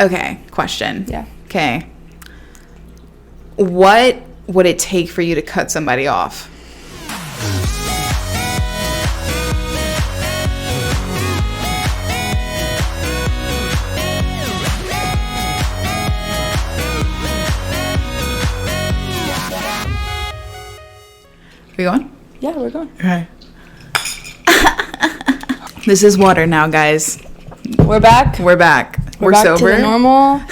Okay, question. Yeah. Okay. What would it take for you to cut somebody off? Are we going? Yeah, we're going. Okay. This is water now, guys. We're back. We're back. We're back sober. to the normal,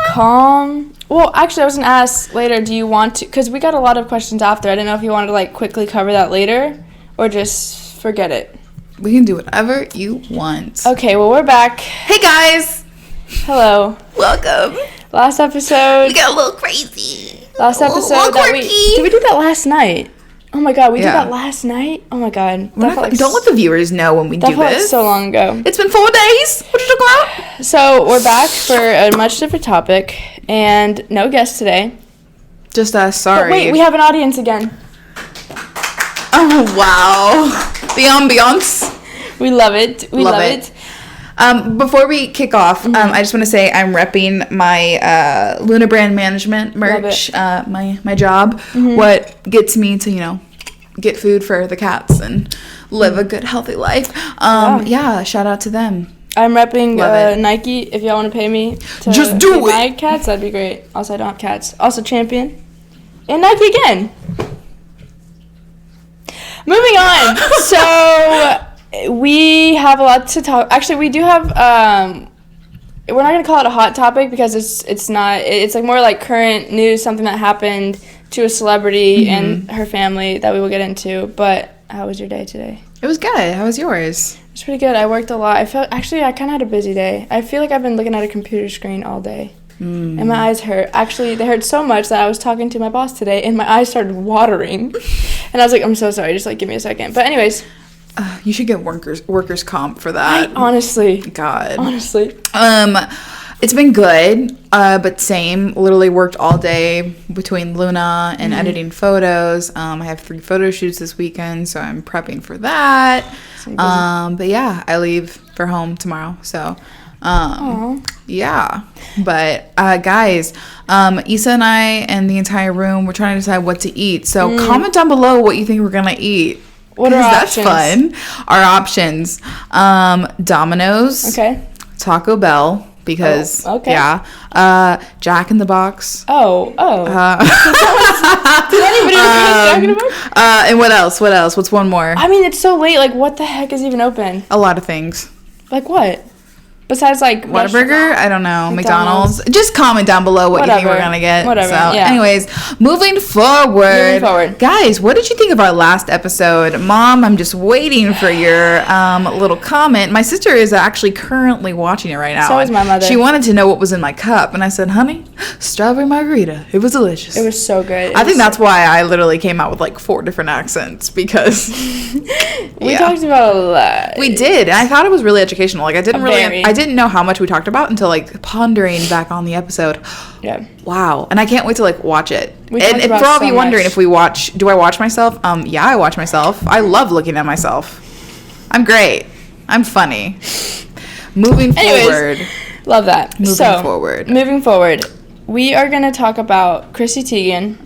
calm. Well, actually, I was going to ask later, do you want to, because we got a lot of questions after. I didn't know if you wanted to, like, quickly cover that later or just forget it. We can do whatever you want. Okay, well, we're back. Hey, guys. Hello. Welcome. Last episode. We got a little crazy. Last episode. Little That quirky. Did we do that last night? Oh, my God. We did Yeah. that last night? Oh, my God. Don't let the viewers know when we do That felt like this. so long ago. It's been 4 days. What you talking about? So, we're back for a much different topic and no guest today. Just us. Sorry. But wait, we have an audience again. Oh, wow. The ambiance. We love it. We love it. Before we kick off, I just want to say I'm repping my Luna Brand Management merch, my job. What gets me to, get food for the cats and live a good, healthy life. Yeah, shout out to them. I'm repping Love it. Nike. If y'all want to pay me to Just do feed my cats, that'd be great. Also, I don't have cats. Also, Champion. And Nike again. Moving on. So, we have a lot to talk. Actually, we do have, we're not going to call it a hot topic because it's not. It's like more like current news, something that happened to a celebrity and her family that we will get into. But how was your day today? It was good. How was yours? It was pretty good. I worked a lot. I kind of had a busy day. I feel like I've been looking at a computer screen all day. And my eyes hurt. Actually, they hurt so much that I was talking to my boss today, and my eyes started watering. And I was like, I'm so sorry. Just, give me a second. But anyways. You should get workers comp for that. Honestly. God. Honestly. It's been good, but same. Literally worked all day between Luna and editing photos. I have 3 photo shoots this weekend, so I'm prepping for that. But yeah, I leave for home tomorrow. So, yeah. But guys, Issa and I and the entire room, we're trying to decide what to eat. So comment down below what you think we're gonna eat. What are our that's options? Fun. Our options: Domino's, Okay. Taco Bell. Because, Jack in the Box. Oh. Did anybody request Jack in the Box? And what else? What's one more? I mean, it's so late. Like, what the heck is even open? A lot of things. Like, what? Besides, like, Whataburger? I don't know. McDonald's. Just comment down below what you think we're going to get. Whatever, So, yeah. anyways, moving forward. Guys, what did you think of our last episode? Mom, I'm just waiting for your little comment. My sister is actually currently watching it right now. So is my mother. She wanted to know what was in my cup. And I said, honey, strawberry margarita. It was delicious. It was so good. I think that's why I literally came out with 4 different accents because we talked about a lot. We did. And I thought it was really educational. I didn't know how much we talked about until pondering back on the episode. Yeah. Wow. And I can't wait to watch it. And for all of you wondering if do I watch myself? Yeah, I watch myself. I love looking at myself. I'm great. I'm funny. Moving forward. Love that. Moving forward. We are going to talk about Chrissy Teigen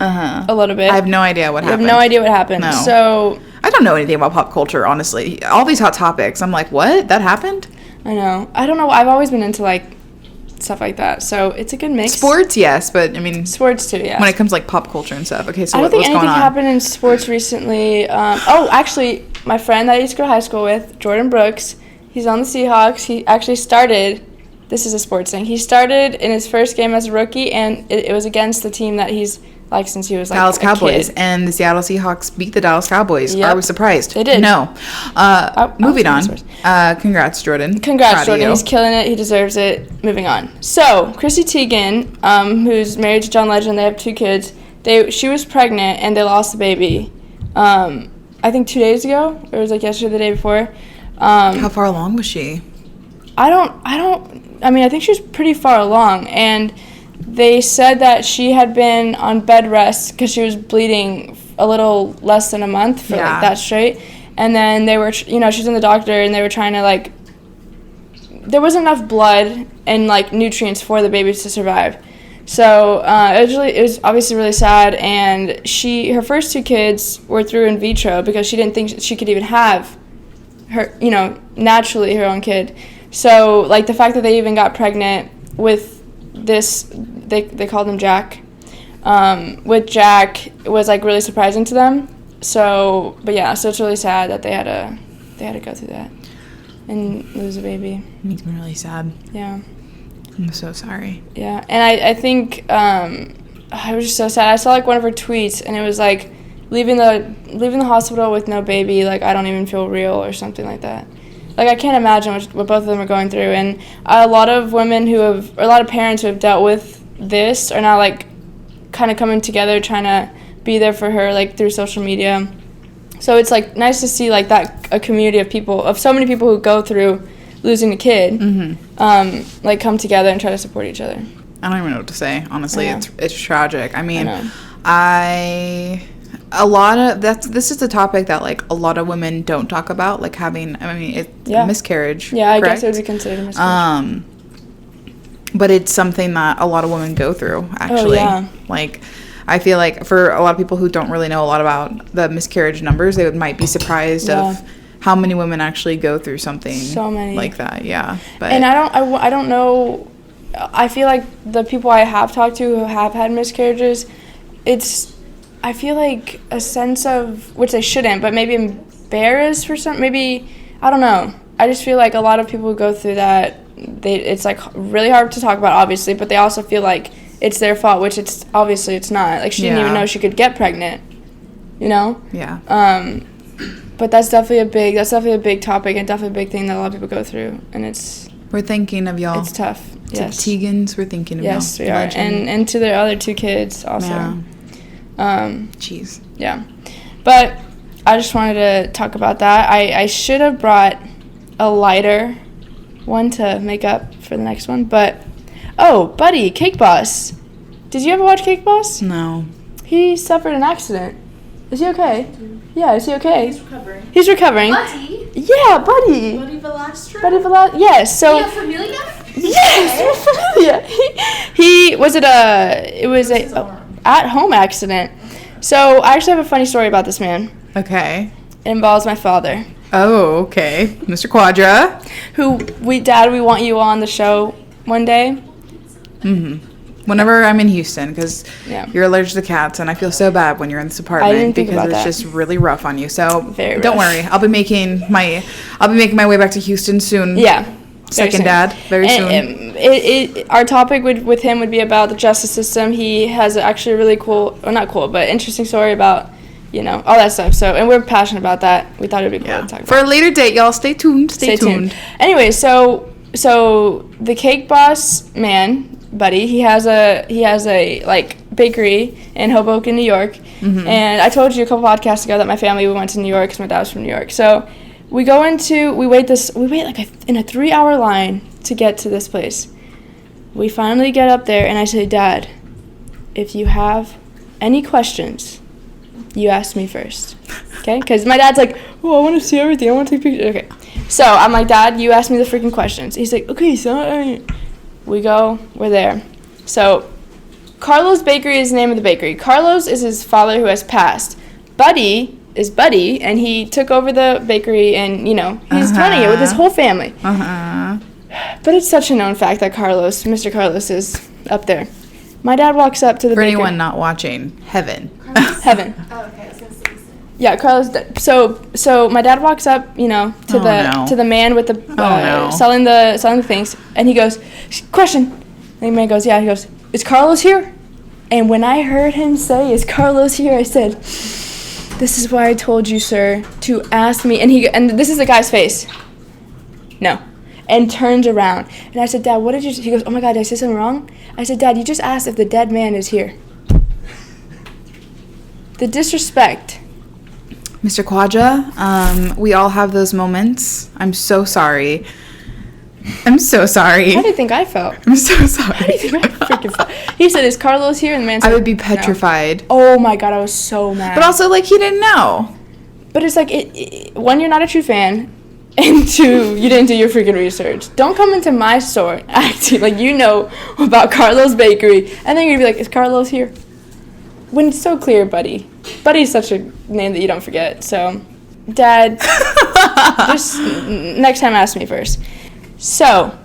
a little bit. I have no idea what happened. I have no idea what happened. No. So I don't know anything about pop culture, honestly. All these hot topics. I'm like, what? That happened? I know. I don't know. I've always been into stuff like that. So it's a good mix. Sports, yes, but I mean sports too, yeah. When it comes to pop culture and stuff. Okay, so I don't think what's going anything on? happened in sports recently. Actually, my friend that I used to go to high school with, Jordan Brooks, he's on the Seahawks. He actually started. This is a sports thing. He started in his first game as a rookie, and it was against the team that he's since he was Dallas a Cowboys, kid. And the Seattle Seahawks beat the Dallas Cowboys. Yep. Are we surprised? They did. No. Moving on. Congrats, Jordan. Congrats, Jordan. He's killing it. He deserves it. Moving on. So, Chrissy Teigen, who's married to John Legend, they have 2 kids. She was pregnant, and they lost the baby. I think 2 days ago, or it was yesterday or the day before. How far along was she? I mean, I think she was pretty far along, and they said that she had been on bed rest because she was bleeding a little less than a month for that straight. And then they were, she's in the doctor, and they were trying to there wasn't enough blood and like nutrients for the babies to survive. So it was obviously really sad, and her first 2 kids were through in vitro because she didn't think she could even have her, naturally her own kid. So like the fact that they even got pregnant with this, they called him Jack, with Jack was like really surprising to them. So, but yeah, so it's really sad that they had to go through that and lose a baby. It makes me really sad. Yeah. I'm so sorry. Yeah, and I think I was just so sad. I saw like one of her tweets, and it was like leaving the hospital with no baby. Like, I don't even feel real, or something like that. Like, I can't imagine what both of them are going through. And a lot of women a lot of parents who have dealt with this are now like kind of coming together, trying to be there for her, like through social media. So it's like nice to see like that a community of so many people who go through losing a kid, like come together and try to support each other. I don't even know what to say. Honestly, it's tragic. I mean, this is a topic that like a lot of women don't talk about, like having, miscarriage. Yeah, I correct? guess it would be considered a miscarriage. But it's something that a lot of women go through, actually. Oh, yeah. Like, I feel like for a lot of people who don't really know a lot about the miscarriage numbers, they might be surprised of how many women actually go through something like that. Yeah. But and I don't know. I feel like the people I have talked to who have had miscarriages, I feel like a sense of, which they shouldn't, but maybe embarrassed for maybe, I don't know. I just feel like a lot of people who go through that, it's like really hard to talk about, obviously, but they also feel like it's their fault, which it's not. Like, she didn't even know she could get pregnant, Yeah. But that's definitely a big topic, and definitely a big thing that a lot of people go through, and we're thinking of y'all. It's tough. Yes. To Tegans, we're thinking of y'all. Yes, we are, and to their other 2 kids also. Yeah. Jeez. Yeah, but I just wanted to talk about that. I should have brought a lighter one to make up for the next one, but Buddy, Cake Boss. Did you ever watch Cake Boss? No. He suffered an accident. Is he okay? Yeah, is he okay? He's recovering. Buddy? Yeah, Buddy. Buddy Velastra? Buddy Velastra. Yes. So. Yeah, familiar? Yes, we're familiar. He was it was a at-home accident. So I actually have a funny story about this man. Okay. It involves my father. Oh, okay. Mr. Quadra. We want you on the show one day. Whenever I'm in Houston, because you're allergic to cats, and I feel so bad when you're in this apartment because it's just really rough on you. So don't worry, I'll be making my way back to Houston soon. Yeah, second dad, very soon. Our topic with him would be about the justice system. He has actually a really cool, well, not cool, but interesting story about all that stuff. So, and we're passionate about that. We thought it'd be cool to talk about. For a later date, y'all. Stay tuned. Stay tuned. Anyway, so the Cake Boss man, Buddy, he has a like bakery in Hoboken, New York, and I told you a couple podcasts ago that my family went to New York because my dad was from New York. So we wait like in a 3-hour line to get to this place. We finally get up there, and I say, Dad, if you have any questions, you ask me first, okay? Because my dad's like, I want to see everything. I want to take pictures. Okay. So I'm like, Dad, you ask me the freaking questions. He's like, okay, son. We go. We're there. So Carlos Bakery is the name of the bakery. Carlos is his father who has passed. Buddy is Buddy, and he took over the bakery, and, he's running it with his whole family. But it's such a known fact that Mr. Carlos is up there. My dad walks up to the bakery. For anyone not watching, Heaven. Heaven. Oh, okay. I was going to say. Yeah, Carlos. So my dad walks up, to the man with the selling the things, and he goes, question. And the man goes, yeah. He goes, is Carlos here? And when I heard him say, is Carlos here? I said, this is why I told you, sir, to ask me. And this is the guy's face. No. And turns around. And I said, Dad, what did you... He goes, oh, my God, did I say something wrong? I said, Dad, you just asked if the dead man is here. The disrespect. Mr. Quadra, we all have those moments. I'm so sorry. How do you think I felt? I'm so sorry. How do you think I freaking felt? He said, is Carlos here? And the man said, I would be petrified. No. Oh, my God, I was so mad. But also, he didn't know. But it's like, when you're not a true fan, and 2, you didn't do your freaking research. Don't come into my store acting like you know about Carlo's Bakery, and then you're gonna be like, is Carlo's here? When it's so clear, Buddy. Buddy's such a name that you don't forget. So, Dad, just next time ask me first. So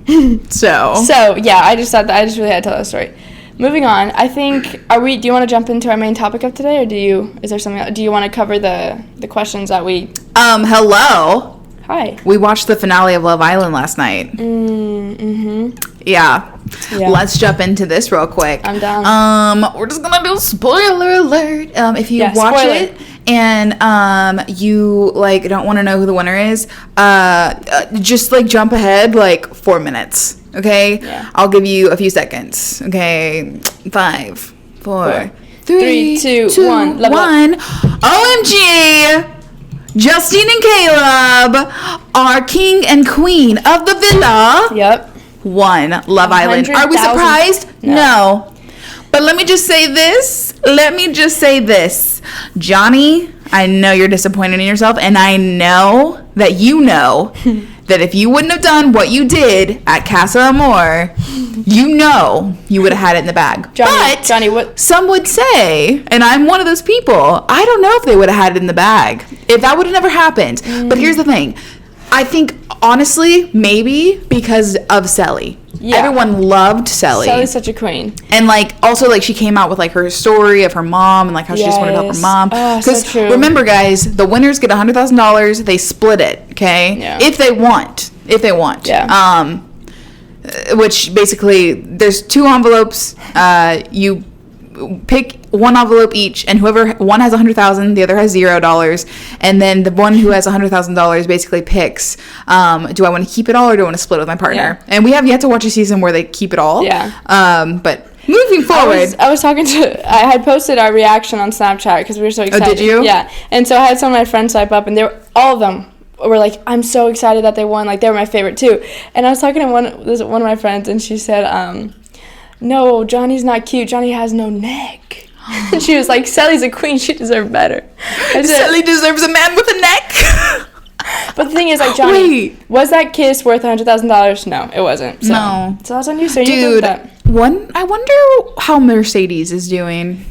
yeah, I just thought that I just really had to tell that story. Moving on, I think, do you want to jump into our main topic of today, or is there something else? Do you want to cover the questions that we... Hello. Hi. We watched the finale of Love Island last night. Yeah. Let's jump into this real quick. I'm down. We're just gonna do spoiler alert. If you watch spoiler. it and you like don't want to know who the winner is, just like jump ahead like 4 minutes. Okay. Yeah. I'll give you a few seconds. Okay. 5, 4, 3, 2, 1. Level up. OMG! Justine and Caleb are king and queen of the villa. Yep. Won Love Island. Are we 100,000? surprised? No. But let me just say this. Johnny, I know you're disappointed in yourself, and I know that you know that if you wouldn't have done what you did at Casa Amor, you know you would have had it in the bag. Johnny, what? Some would say, and I'm one of those people, I don't know if they would have had it in the bag. If that would have never happened. But here's the thing. I think, honestly, maybe because of Selly. Yeah. Everyone loved Selly. Selly's such a queen. And, like, also, like, she came out with, like, her story of her mom and, like, how she just wanted to help her mom. So true. Remember, guys, the winners get $100,000. They split it, okay? Yeah. If they want. Yeah. Which, basically, there's 2 envelopes. You pick 1 envelope each, and one has $100,000, the other has $0, and then the one who has $100,000 basically picks, do I want to keep it all or do I want to split it with my partner? Yeah. And we have yet to watch a season where they keep it all. Yeah. But moving forward, I had posted our reaction on Snapchat because we were so excited. Oh, did you? Yeah. And so I had some of my friends swipe up, and all of them were like, I'm so excited that they won. Like, they were my favorite too. And I was talking to one of my friends, and she said, no, Johnny's not cute. Johnny has no neck. And she was like, Selly's a queen. She deserved better. Selly deserves a man with a neck. But the thing is, like, Johnny, was that kiss worth $100,000? No, it wasn't. So, no. So that's on you. So you Dude, that. I wonder how Mercedes is doing.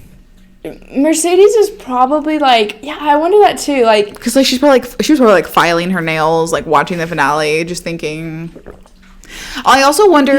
Mercedes is probably like, yeah, I wonder that too. Like, because like she was probably like filing her nails, like watching the finale, just thinking. I also wonder.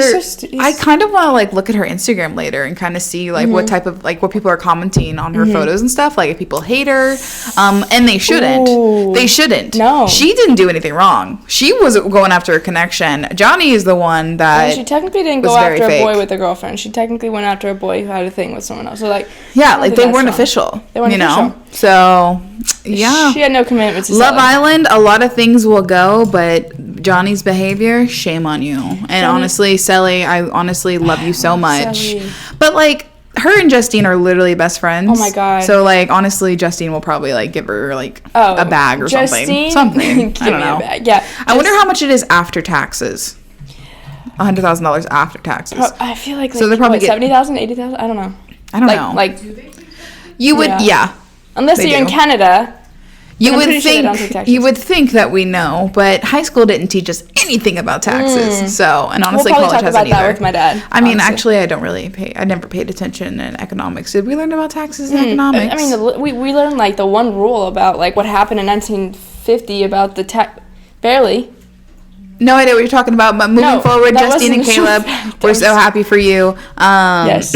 I kind of want to like look at her Instagram later and kind of see like what type of like what people are commenting on her photos and stuff. Like if people hate her, and they shouldn't. Ooh. They shouldn't. No, she didn't do anything wrong. She was going after a connection. Johnny is the one that. She technically didn't go after a boy with a girlfriend. She technically went after a boy who had a thing with someone else. So like, yeah, like they weren't official. They weren't official. So yeah, she had no commitment to Love Island. A lot of things will go, but Johnny's behavior, shame on you. And honestly, Selly, I honestly love you so much. Selly. But like her and Justine are literally best friends. Oh my god. So like honestly, Justine will probably like give her like a bag or Justine? something. I don't know. A bag. Yeah. I wonder how much it is after taxes. $100,000 after taxes. I feel like so they probably get 70,000, 80,000. I don't know. I don't know. Like you would, yeah. Unless you're in Canada. You would think that we know, but high school didn't teach us anything about taxes. So, and honestly, we'll college talk hasn't about either. That with my dad. I mean, actually, I never paid attention in economics. Did we learn about taxes in economics? I mean, we learned like the one rule about like what happened in 1950 about the tax. Barely. No idea what you're talking about, but moving forward, Justine and Caleb, we're so happy for you. Yes,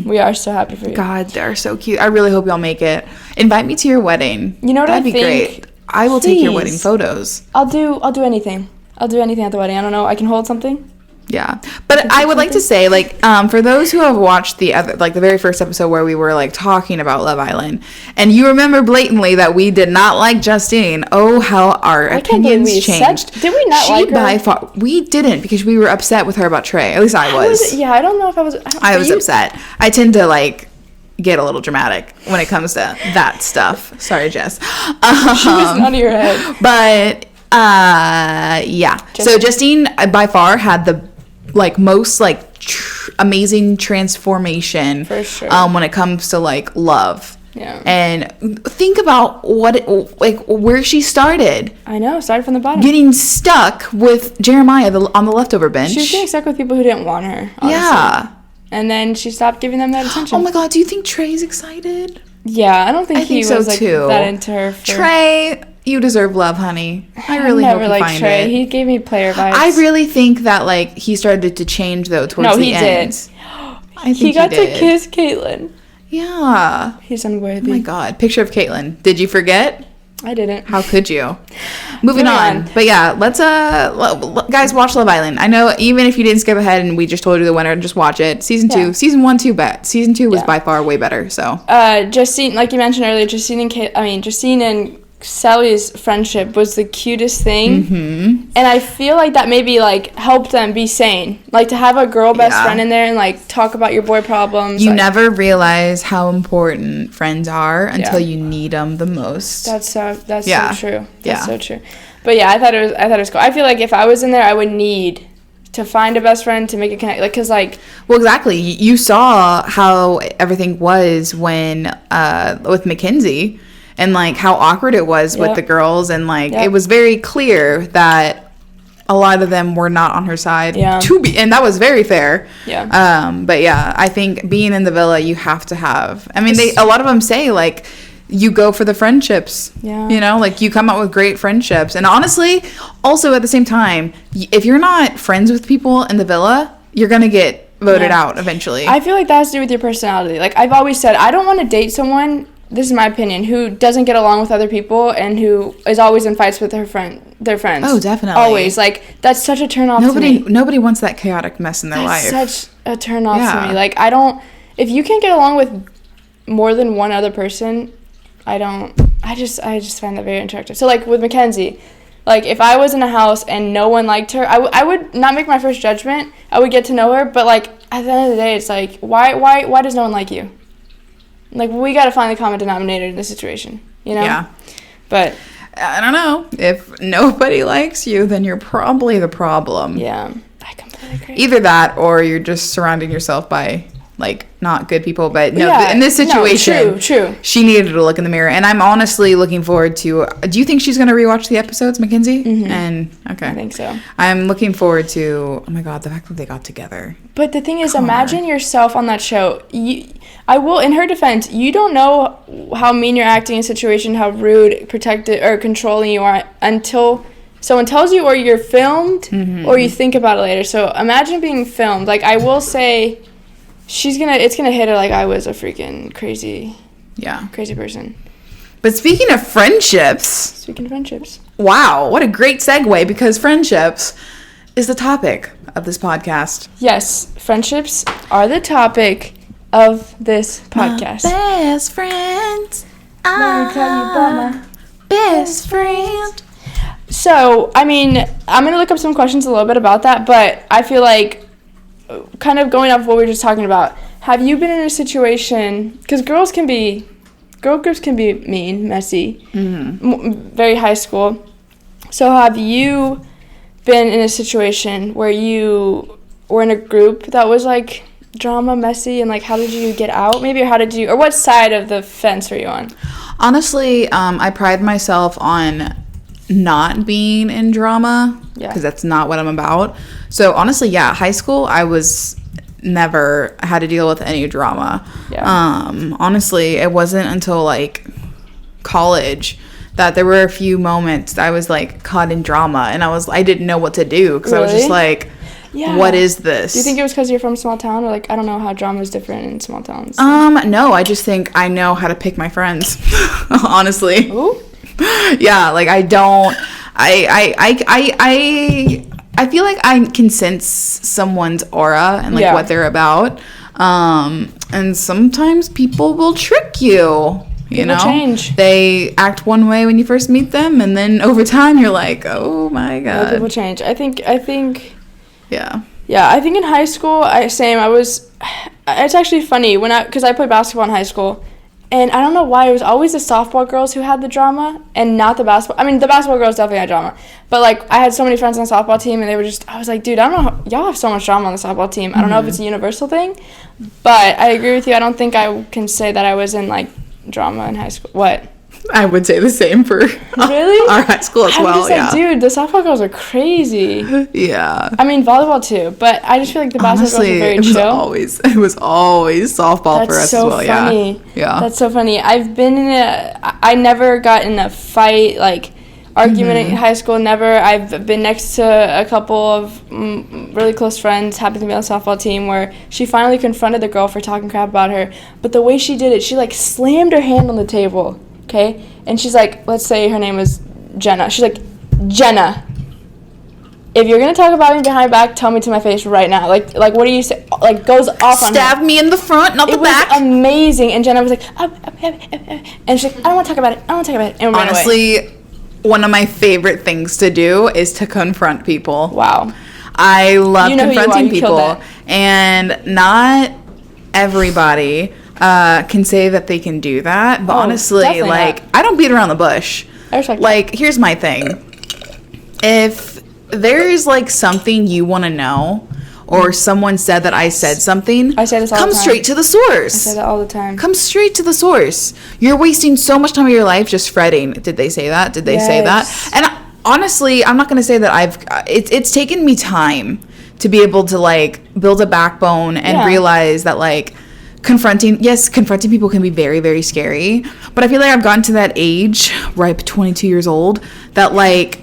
we are so happy for you. God, they're so cute. I really hope y'all make it. Invite me to your wedding. You know what? That'd be great. I will take your wedding photos. I'll do anything. I'll do anything at the wedding. I don't know. I can hold something. Yeah, but I would like to say, like, for those who have watched the very first episode where we were like talking about Love Island, and you remember blatantly that we did not like Justine. Oh, how our opinions changed. Did we not like her? By far, we didn't, because we were upset with her about Trey. At least I was. I don't know if I was. I was upset. I tend to like get a little dramatic when it comes to that stuff. Sorry, Jess. She was none of your head. But yeah. So Justine by far had the like most like amazing transformation for sure when it comes to like love. Yeah. And think about where she started. I know. Started from the bottom. Getting stuck with Jeremiah on the leftover bench. She was getting stuck with people who didn't want her. Honestly. Yeah. And then she stopped giving them that attention. Oh my God, do you think Trey's excited? Yeah, I don't think he so was like too. that into her. Trey, you deserve love, honey. I really never hope you liked find Trey. it. He gave me player vibes. I really think that like he started to change though towards the end. Did. I think he got to kiss Caitlyn. Yeah. He's unworthy. Oh my God. Picture of Caitlyn. Did you forget? I didn't. How could you? Moving on. But yeah, let's guys, watch Love Island. I know even if you didn't skip ahead and we just told you the winner, just watch it. Season 2. Season 1 too bad. Season 2 was by far way better. So Justine, like you mentioned earlier, Justine and Sally's friendship was the cutest thing. Mm-hmm. And I feel like that maybe like helped them be sane. Like to have a girl best friend in there and like talk about your boy problems. You like, never realize how important friends are until you need them the most. That's so true. That's so true. But yeah, I thought it was cool. I feel like if I was in there, I would need to find a best friend to make it connect. Like, cause like. Well, exactly. You saw how everything was when with Mackenzie. And, like, how awkward it was with the girls. And, like, it was very clear that a lot of them were not on her side. Yeah. And that was very fair. Yeah. But, yeah, I think being in the villa, you have to have... I mean, a lot of them say, like, you go for the friendships. Yeah. You know? Like, you come out with great friendships. And, honestly, also at the same time, if you're not friends with people in the villa, you're going to get voted out eventually. I feel like that has to do with your personality. Like, I've always said, I don't want to date someone... This is my opinion. Who doesn't get along with other people and who is always in fights with their friends. Oh, definitely. Always. Like, that's such a turn off to me. Nobody wants that chaotic mess in their life. That's such a turn off to me. Like, if you can't get along with more than one other person, I just find that very attractive. So, like, with Mackenzie, like, if I was in a house and no one liked her, I would not make my first judgment. I would get to know her. But, like, at the end of the day, it's like, why does no one like you? Like, we got to find the common denominator in this situation, you know? Yeah. But I don't know. If nobody likes you, then you're probably the problem. Yeah. I completely agree. Either that or you're just surrounding yourself by, like, not good people. But no, in this situation, true. She needed to look in the mirror. And I'm honestly looking forward to... Do you think she's going to rewatch the episodes, Mackenzie? Mm-hmm. And, okay. I think so. I'm looking forward to... Oh, my God, the fact that they got together. But the thing is, imagine yourself on that show. I will, in her defense, you don't know how mean you're acting in a situation, how rude, protective, or controlling you are until someone tells you or you're filmed or you think about it later. So imagine being filmed. Like, I will say... It's gonna hit her like I was a freaking crazy person. But speaking of friendships, wow, what a great segue, because friendships is the topic of this podcast. Yes, friendships are the topic of this podcast. My best friends. Let me tell you about my best friend. So, I mean, I'm gonna look up some questions a little bit about that, but I feel like kind of going off what we were just talking about, have you been in a situation, because girl groups can be mean, messy, very high school, so have you been in a situation where you were in a group that was like drama, messy, and like how did you get out maybe, or what side of the fence were you on? Honestly, I pride myself on not being in drama, because that's not what I'm about. So honestly, high school, I was never had to deal with any drama. Honestly, it wasn't until like college that there were a few moments I was like caught in drama, and I didn't know what to do, because I was just like, what is this? Do you think it was because you're from a small town, or like, I don't know how drama is different in small towns? No, I just think I know how to pick my friends. Honestly. Ooh. Yeah, like I feel like I can sense someone's aura and like what they're about. And sometimes people will trick you. You know, change. They act one way when you first meet them, and then over time you're like, oh my God. People change. I think. Yeah. Yeah, I think in high school, it's actually funny because I played basketball in high school. And I don't know why, it was always the softball girls who had the drama and not the basketball. I mean, the basketball girls definitely had drama. But, like, I had so many friends on the softball team, and they were just, I was like, dude, I don't know, y'all have so much drama on the softball team. I don't know if it's a universal thing, but I agree with you. I don't think I can say that I was in, like, drama in high school. What? I would say the same for Really? our high school as I'm well. just like, dude, the softball girls are crazy. Yeah. I mean, volleyball too, but I just feel like the basketball girls are very chill. It was always softball for us so as well. Funny. Yeah. That's so funny. I never got in a fight, like, argument in high school, never. I've been next to a couple of really close friends, happened to be on the softball team, where she finally confronted the girl for talking crap about her. But the way she did it, she, like, slammed her hand on the table, okay? And she's like, let's say her name was Jenna. She's like, Jenna, if you're going to talk about me behind my back, tell me to my face right now. Like what do you say? Like, goes off on her. Stab me in the front, not the back. It was amazing. And Jenna was like, and she's like, I don't want to talk about it. And ran Honestly, away. one of my favorite things to do is to confront people. Wow. I love confronting You killed people. that. And not everybody can say that they can do that. But honestly, definitely like, not. I don't beat around the bush. I respect Like, here's my thing. If there's, like, something you want to know, or someone said that I said something, I say this all come the time. straight to the source. I say that all the time. Come straight to the source. You're wasting so much time of your life just fretting. Did they say that? Did they say that? Yes. And honestly, I'm not going to say that it's taken me time to be able to, like, build a backbone and realize that, like, confronting people can be very, very scary. But I feel like I've gotten to that age, ripe 22 years old, that, like,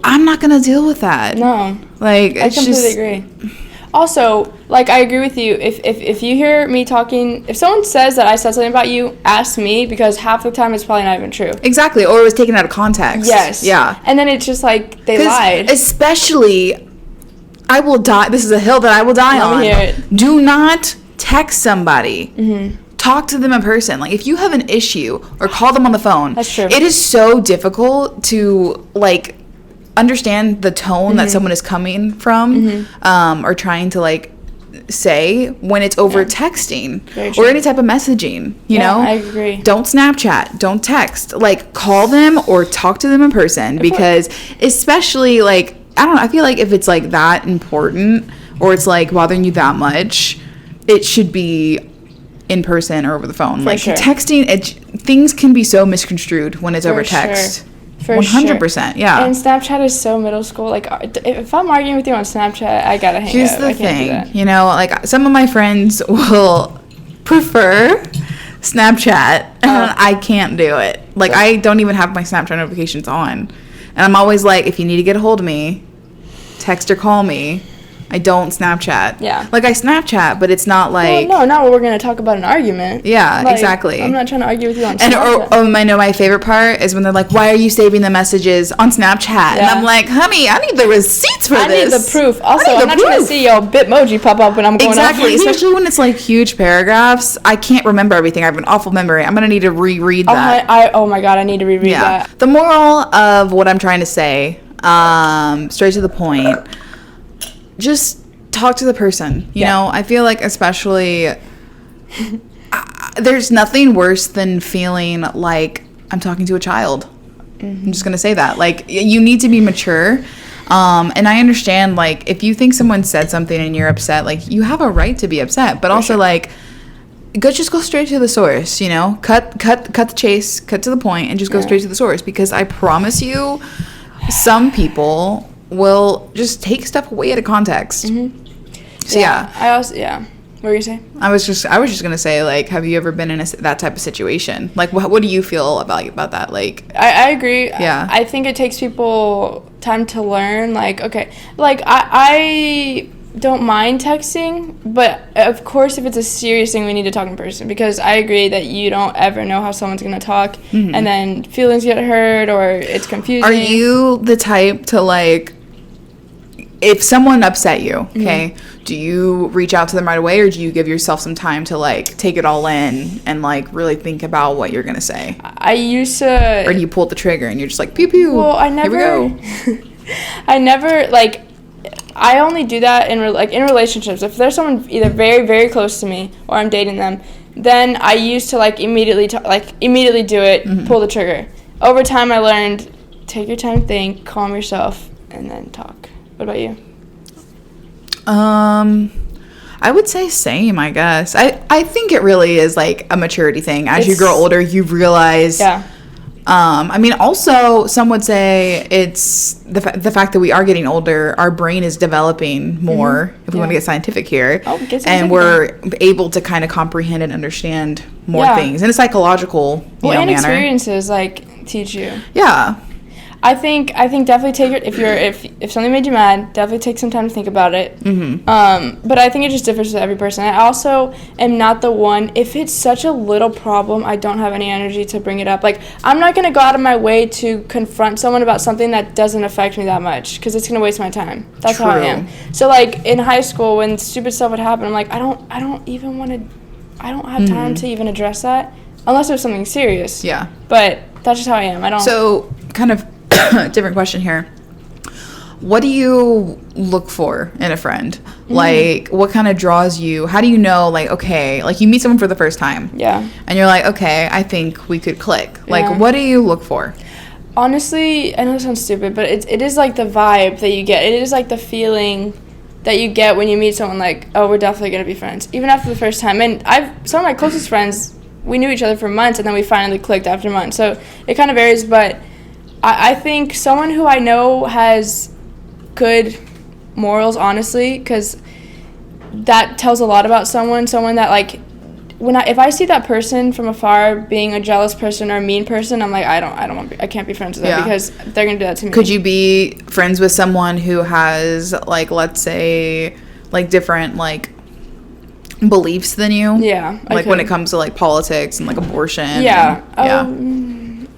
I'm not going to deal with that. No. Like, I it's completely agree. Also, like, I agree with you. If you hear me talking, if someone says that I said something about you, ask me, because half the time it's probably not even true. Exactly. Or it was taken out of context. Yes. Yeah. And then it's just like, they lied. Especially, I will die. This is a hill that I will die on. Let me hear it. Do not text somebody. Mm-hmm. Talk to them in person. Like, if you have an issue, or call them on the phone. That's true. It is so difficult to, like, understand the tone that someone is coming from, or trying to, like, say when it's over texting or any type of messaging, you know? I agree. Don't Snapchat, don't text. Like, call them or talk to them in person, because especially, like, I don't know, I feel like if it's, like, that important, or it's, like, bothering you that much, it should be in person or over the phone. Like, texting, things can be so misconstrued when it's over text. For 100%, yeah. And Snapchat is so middle school. Like, if I'm arguing with you on Snapchat, I gotta hang Here's up. the I can't do thing, that. you know, like, some of my friends will prefer Snapchat, and I can't do it. Like, I don't even have my Snapchat notifications on. And I'm always like, if you need to get a hold of me, text or call me. I don't Snapchat. Yeah. Like, I Snapchat, but it's not like... Well, no, not when we're going to talk about an argument. Yeah, like, exactly. I'm not trying to argue with you on And Snapchat. I know my favorite part is when they're like, why are you saving the messages on Snapchat? And I'm like, honey, I need the receipts for this. I need the proof. Also, I'm not trying to see your Bitmoji pop up when I'm going off. Exactly, especially when it's, like, huge paragraphs. I can't remember everything. I have an awful memory. I'm going to need to reread that. Oh my God, I need to reread that. The moral of what I'm trying to say, straight to the point, just talk to the person. You know, I feel like, especially, there's nothing worse than feeling like I'm talking to a child. I'm just gonna say that. Like, you need to be mature. And I understand, like, if you think someone said something and you're upset, like, you have a right to be upset. But also, like, just go straight to the source. You know, cut the chase, cut to the point, and just go straight to the source. Because I promise you, some people will just take stuff way out of context. So I also what were you saying? I was just gonna say, like, have you ever been in that type of situation? Like, what do you feel about that? Like, I agree. Yeah. I think it takes people time to learn. Like, okay, like I don't mind texting, but of course, if it's a serious thing, we need to talk in person, because I agree that you don't ever know how someone's gonna talk, and then feelings get hurt or it's confusing. are you the type to, like, if someone upset you, okay, do you reach out to them right away, or do you give yourself some time to, like, take it all in and, like, really think about what you're gonna say? I used to. Or do you pull the trigger and you're just like, pew pew? Well, I never. Here we go. I never, like, I only do that in relationships. If there's someone either very, very close to me or I'm dating them, then I used to, like, immediately do it, pull the trigger. Over time, I learned, take your time, think, calm yourself, and then talk. What about you? I would say same, I guess. I think it really is like a maturity thing. As you grow older, you realize. Yeah. I mean, also, some would say it's the fact that we are getting older, our brain is developing more, if we want to get scientific here. Oh, get scientific and we're able to kind of comprehend and understand more things in a psychological manner. Experiences, like, teach you. Yeah. I think definitely take it if something made you mad, definitely take some time to think about it. But I think it just differs with every person. I also am not the one, if it's such a little problem, I don't have any energy to bring it up. Like, I'm not gonna go out of my way to confront someone about something that doesn't affect me that much, because it's gonna waste my time. That's how I am. So like in high school, when stupid stuff would happen, I'm like, I don't have time to even address that unless there's something serious. Yeah. But that's just how I am. I don't. So kind of different question here. What do you look for in a friend? Like, what kind of draws you? How do you know, like, okay, like you meet someone for the first time. Yeah. And you're like, okay, I think we could click. Like, Yeah. what do you look for? Honestly, I know it sounds stupid, but it is like the vibe that you get. It is like the feeling that you get when you meet someone, like, oh, we're definitely going to be friends, even after the first time. And some of my closest friends, we knew each other for months, and then we finally clicked after months. So it kind of varies, but I think someone who I know has good morals, honestly, because that tells a lot about someone that, like, if I see that person from afar being a jealous person or a mean person, I'm like, I can't be friends with them because they're gonna do that to me. Could you be friends with someone who has, like, let's say, like, different, like, beliefs than you? Yeah. Like when it comes to, like, politics and, like, abortion. Yeah.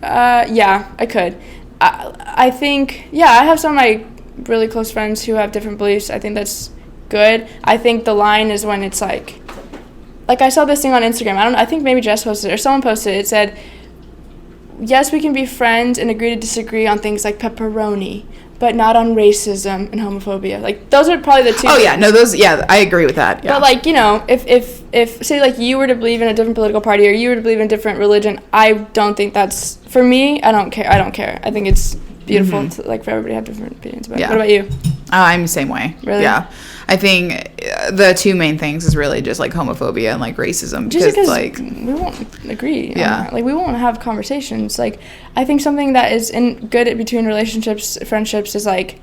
Yeah. I could. I think, I have some of my really close friends who have different beliefs. I think that's good. I think the line is when it's like I saw this thing on Instagram. I think maybe Jess posted it or someone posted it. It said, yes, we can be friends and agree to disagree on things like pepperoni, but not on racism and homophobia. Like, those are probably the two things. Yeah, no, I agree with that. Yeah. But, like, you know, if say, like, you were to believe in a different political party or you were to believe in a different religion, I don't think that's, for me, I don't care. I think it's beautiful to, like, for everybody to have different opinions about it. What about you? I'm the same way. Really? Yeah. I think the two main things is really just, like, homophobia and, like, racism. Just because, like, we won't agree. Yeah. Like, we won't have conversations. Like, I think something that is good between relationships, friendships, is, like,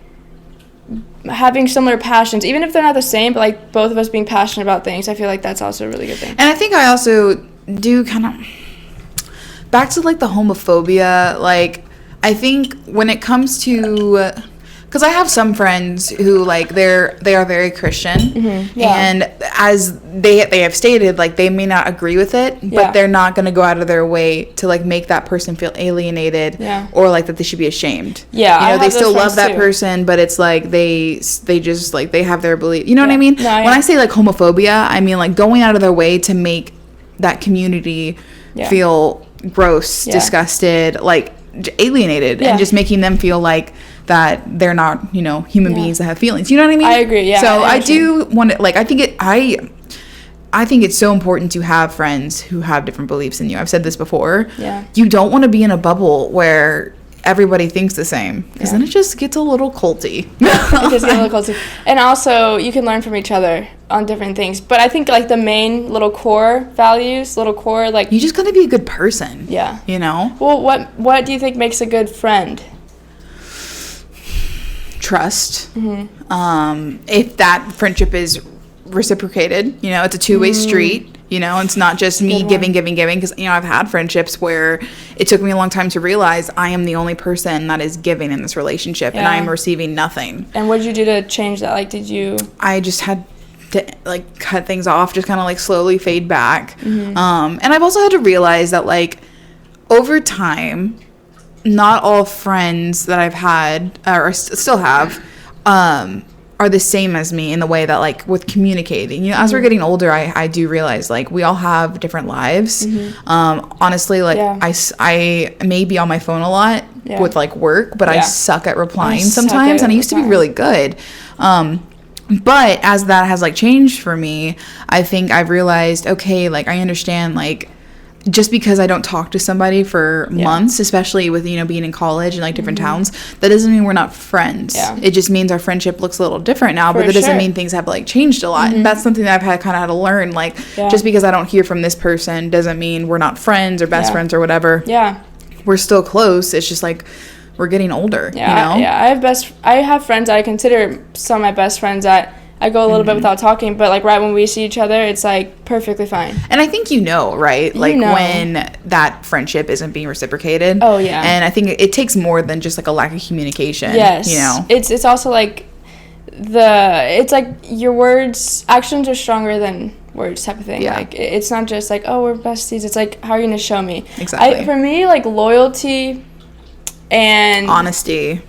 having similar passions. Even if they're not the same, but, like, both of us being passionate about things, I feel like that's also a really good thing. And I think I also do kind of, back to, like, the homophobia, like, I think when it comes to, because I have some friends who, like, they are very Christian, and as they have stated, like, they may not agree with it, but they're not going to go out of their way to, like, make that person feel alienated or, like, that they should be ashamed. Yeah, you know, they still love that person, but it's like they just, like, they have their belief. You know what I mean? No, when I say, like, homophobia, I mean, like, going out of their way to make that community feel gross, disgusted, like, alienated, and just making them feel like that they're not, you know, human beings that have feelings. You know what I mean? I agree. Yeah. So I do want to, like, I think it's so important to have friends who have different beliefs than you. I've said this before. Yeah. You don't want to be in a bubble where everybody thinks the same, because then it just gets a little culty. It just gets a little culty. And also, you can learn from each other on different things. But I think, like, the main little core values, like, you just gotta be a good person. Yeah. You know? Well, what do you think makes a good friend? Trust. If that friendship is reciprocated, you know, it's a two-way street. You know, it's not just me giving, because, you know, I've had friendships where it took me a long time to realize I am the only person that is giving in this relationship, and I am receiving nothing. And what did you do to change that? Like, I just had to, like, cut things off, just kind of, like, slowly fade back. And I've also had to realize that, like, over time, not all friends that I've had, or still have, are the same as me in the way that, like, with communicating, you know, as we're getting older, I do realize, like, we all have different lives. Honestly, like, I may be on my phone a lot with, like, work, but I suck at replying sometimes, and I used to be really good. But as that has, like, changed for me, I think I've realized, okay, like, I understand, like, just because I don't talk to somebody for months, especially with, being in college and like different towns, that doesn't mean we're not friends. Yeah. It just means our friendship looks a little different now, but that doesn't mean things have like changed a lot. And that's something that I've kind of had to learn. Like, just because I don't hear from this person doesn't mean we're not friends or best friends or whatever. Yeah. We're still close. It's just like we're getting older, Yeah, I have friends I consider some of my best friends that I go a little bit without talking, but like right when we see each other, it's like perfectly fine. And I think right? Like when that friendship isn't being reciprocated. Oh yeah. And I think it takes more than just like a lack of communication. Yes. It's also like it's like your actions are stronger than words type of thing. Yeah. Like it's not just like, oh, we're besties. It's like, how are you gonna show me? Exactly. For me, like loyalty and honesty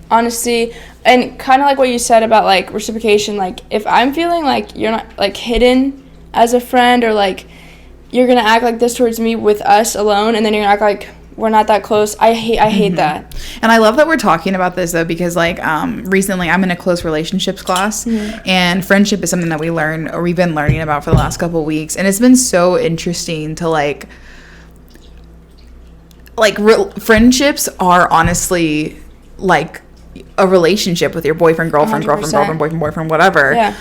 and kind of like what you said about like reciprocation, like if I'm feeling like you're not like hidden as a friend, or like you're gonna act like this towards me with us alone, and then you're gonna act like we're not that close. I hate that. And I love that we're talking about this though, because like recently I'm in a close relationships class, and friendship is something that we've been learning about for the last couple of weeks, and it's been so interesting to friendships are honestly like a relationship with your boyfriend, girlfriend, 100%. girlfriend, boyfriend, whatever. Yeah.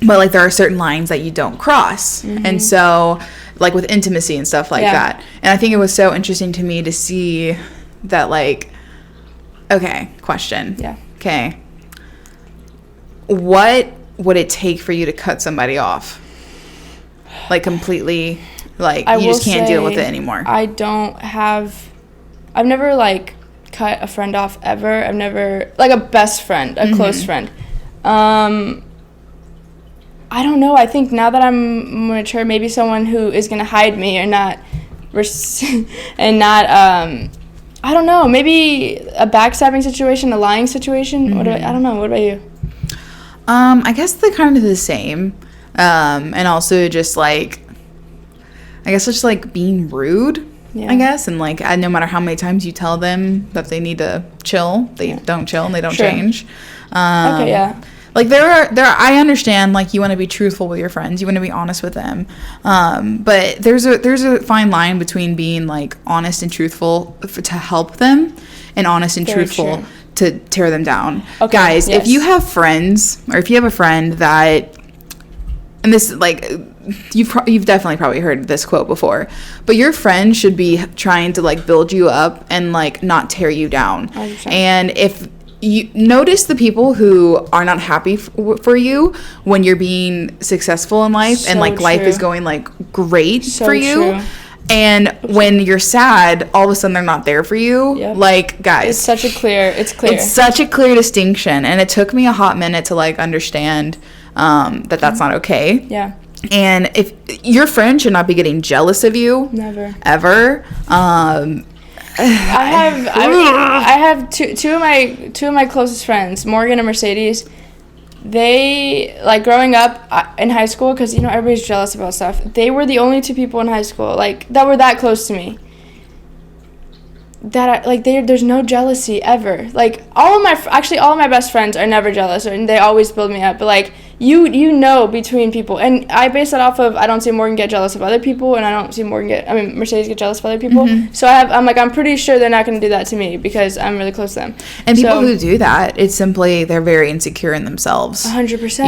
But like there are certain lines that you don't cross. And so like with intimacy and stuff like that. And I think it was so interesting to me to see that like, okay, question. Yeah. Okay. What would it take for you to cut somebody off? Like completely, like you just can't deal with it anymore. I've never like cut a friend off ever. I've never, like a best friend, a close friend. I don't know. I think now that I'm mature, maybe someone who is going to hide me or not, and not, I don't know, maybe a backstabbing situation, a lying situation. I don't know. What about you? I guess they're kind of the same. And also just like, I guess it's just like being rude, I guess. And like, no matter how many times you tell them that they need to chill, they don't chill and they don't change. Okay, yeah. Like I understand like you want to be truthful with your friends, you want to be honest with them, but there's a fine line between being like honest and truthful to help them, and honest and truthful to tear them down. Okay, guys, if you have friends, or if you have a friend that, and this like you've definitely probably heard this quote before, but your friend should be trying to like build you up and like not tear you down. 100%. And if you notice the people who are not happy for you when you're being successful in life, and like life is going like great for you, and when you're sad, all of a sudden they're not there for you. Like, guys, it's clear. It's such a clear distinction, and it took me a hot minute to like understand that that's not okay. Yeah. And if your friend should not be getting jealous of you, never, ever. I have two of my closest friends, Morgan and Mercedes. They, like, growing up in high school, because everybody's jealous about stuff, they were the only two people in high school like that were that close to me, that there's no jealousy ever. Like all of my best friends are never jealous, and they always build me up, but like between people, and I base that off of I don't see Morgan get jealous of other people, and I don't see Mercedes get jealous of other people. So I'm pretty sure they're not going to do that to me because I'm really close to them. And people who do that, it's simply they're very insecure in themselves. 100%.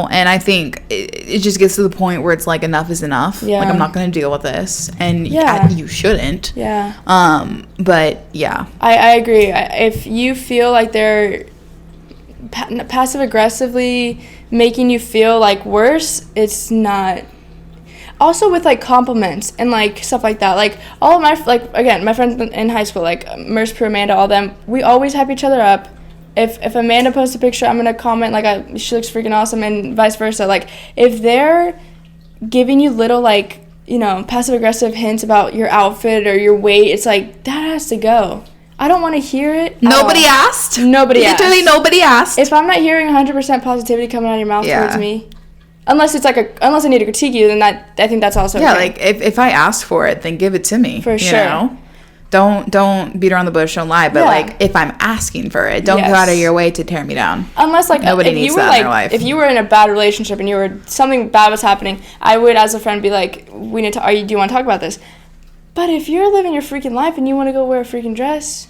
And I think it just gets to the point where it's like enough is enough. Yeah. Like I'm not going to deal with this, and you shouldn't. Yeah. But yeah, I agree. If you feel like they're passive aggressively making you feel like worse, it's not. Also with like compliments and like stuff like that, like all of my my friends in high school, like Merce, Prue, Amanda, all of them, we always hype each other up. If Amanda posts a picture, I'm gonna comment like she looks freaking awesome, and vice versa. Like if they're giving you little like passive aggressive hints about your outfit or your weight, it's like that has to go. I don't want to hear it. Nobody asked. Literally nobody asked. If I'm not hearing 100% positivity coming out of your mouth towards me, unless I need to critique you, then I think that's also okay. Like if I asked for it, then give it to me. For sure. Don't beat around the bush, don't lie. But like if I'm asking for it, don't go out of your way to tear me down. Unless like nobody needs that in their life. If you were in a bad relationship and something bad was happening, I would as a friend be like, do you want to talk about this? But if you're living your freaking life and you want to go wear a freaking dress,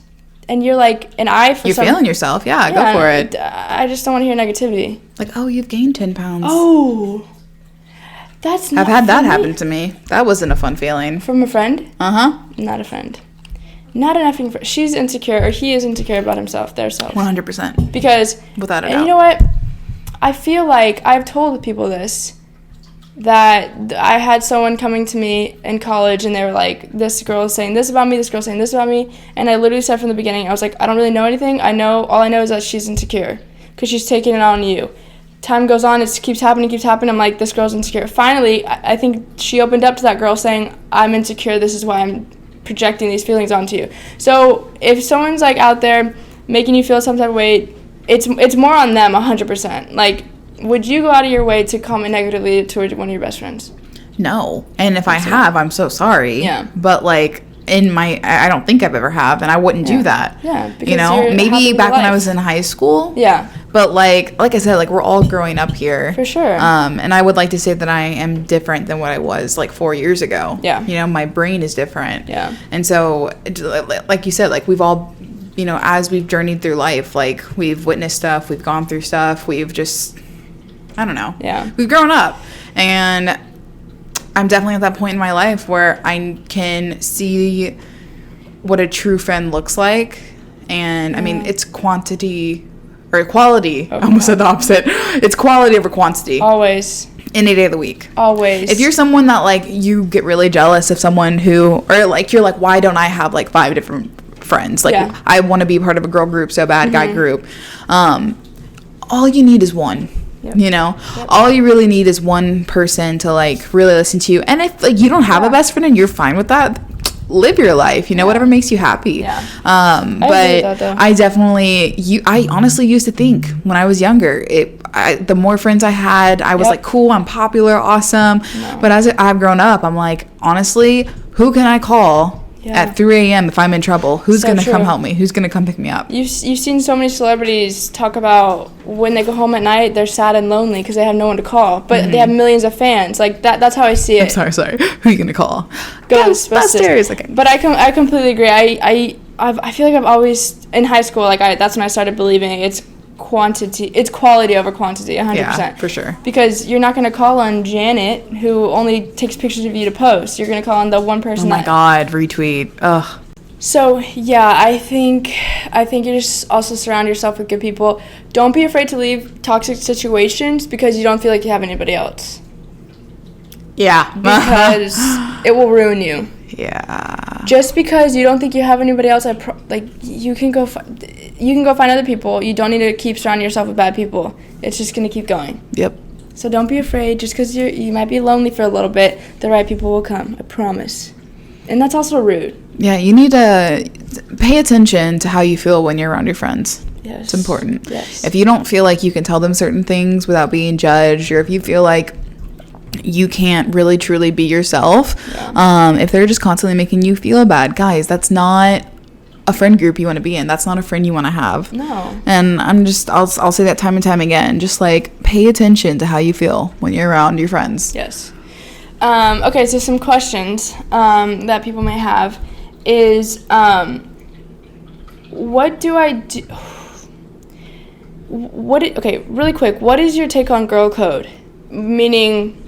and you're like, and I for You're some, feeling yourself. Yeah, go for it. I just don't want to hear negativity. Like, oh, you've gained 10 pounds. Oh, that's not I've had that for me. happen to me. That wasn't a fun feeling. From a friend. Uh-huh. Not a friend. Not an effing friend. She's insecure, or he is insecure about himself, their self. 100%. Because, Without a doubt. and you know what? I feel like I've told people this, that I had someone coming to me in college, and they were like, this girl is saying this about me, this girl is saying this about me, and I literally said from the beginning, I was like, I don't really know anything. All I know is that she's insecure, because she's taking it on you. Time goes on, it keeps happening. I'm like, this girl's insecure. Finally, I think she opened up to that girl saying, I'm insecure, this is why I'm projecting these feelings onto you. So if someone's like out there making you feel some type of way, it's more on them 100%. Like, would you go out of your way to comment negatively towards one of your best friends? No. And if I have, I'm so sorry. Yeah. But, like, I don't think I've ever have, and I wouldn't do that. Yeah, because you know, you're happy maybe with back your when I life. was in high school. Yeah. But like I said, like, we're all growing up here. For sure. And I would like to say that I am different than what I was like 4 years ago. Yeah. You know, my brain is different. Yeah. And so, like you said, like, we've all, you know, as we've journeyed through life, like, we've witnessed stuff, we've gone through stuff, we've just, I don't know. Yeah. We've grown up. And I'm definitely at that point in my life where I can see what a true friend looks like. And I mean, it's quantity or quality. I almost said the opposite. It's quality over quantity. Always. Any day of the week. Always. If you're someone that, like, you get really jealous of someone who, or like, you're like, why don't I have like 5 different friends? Like, Yeah. I want to be part of a girl group so bad, guy group. All you need is one. Yep. You know, all you really need is one person to, like, really listen to you. And if, like, you don't have a best friend and you're fine with that, live your life, you know, whatever makes you happy. Yeah. But agree with that, though. I honestly used to think when I was younger, the more friends I had, I was Yep. like, cool, I'm popular, awesome. No. But as I've grown up, I'm like, honestly, who can I call Yeah. at 3 a.m. if I'm in trouble? Who's So going to come true. help me? Who's going to come pick me up? You've seen so many celebrities talk about when they go home at night, they're sad and lonely because they have no one to call. But they have millions of fans. Like, that's how I see it. Sorry. Who are you going to call? Ghostbusters. Okay. But I completely agree. I feel like I've always, in high school, like, that's when I started believing it's quality over quantity, 100%. Yeah, for sure. Because you're not going to call on Janet, who only takes pictures of you to post. You're going to call on the one Oh person my God, retweet. Ugh. So, yeah, I think you just also surround yourself with good people. Don't be afraid to leave toxic situations because you don't feel like you have anybody else. Yeah. Because it will ruin you. Yeah. Just because you don't think you have anybody else, you can go find other people. You don't need to keep surrounding yourself with bad people. It's just going to keep going. Yep. So don't be afraid. Just because you might be lonely for a little bit, the right people will come. I promise. And that's also rude. Yeah, you need to pay attention to how you feel when you're around your friends. Yes. It's important. Yes. If you don't feel like you can tell them certain things without being judged, or if you feel like you can't really truly be yourself, if they're just constantly making you feel bad, guys, that's not a friend group you want to be in. That's not a friend you want to have. No. And I'll say that time and time again. Just, like, pay attention to how you feel when you're around your friends. Yes. Okay, so some questions that people may have is, what do I do? Okay, really quick. What is your take on girl code? Meaning